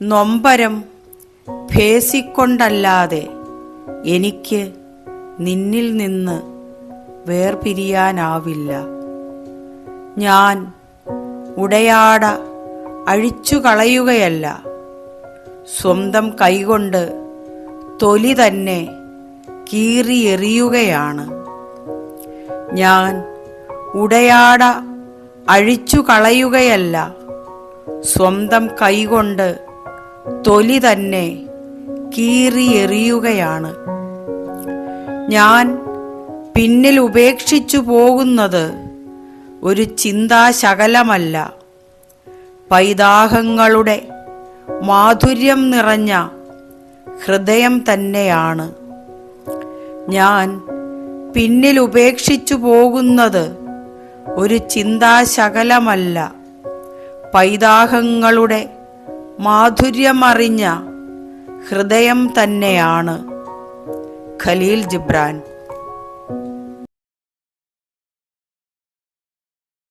നൊമ്പരം ഭേസിക്കൊണ്ടല്ലാതെ എനിക്ക് നിന്നിൽ നിന്ന് വേർപിരിയാനാവില്ല. ഞാൻ ഉടയാട അഴിച്ചു കളയുകയല്ല, സ്വന്തം കൈകൊണ്ട് തൊലി തന്നെ കീറിയെറിയുകയാണ്. ഞാൻ ഉടയാട അഴിച്ചു കളയുകയല്ല, സ്വന്തം കൈകൊണ്ട് തൊലി തന്നെ കീറിയെറിയുകയാണ്. ഞാൻ പിന്നിൽ ഉപേക്ഷിച്ചു പോകുന്നത് ഒരു ചിന്താശകലമല്ല, പൈതാഹങ്ങളുടെ മാധുര്യം നിറഞ്ഞ ഹൃദയം തന്നെയാണ്. ഞാൻ പിന്നിൽ ഉപേക്ഷിച്ചു പോകുന്നത് ഒരു ചിന്താശകലമല്ല, പൈതാഹങ്ങളുടെ മാധുര്യമറിഞ്ഞ ഹൃദയം തന്നെയാണ്. ഖലീൽ ജിബ്രാൻ.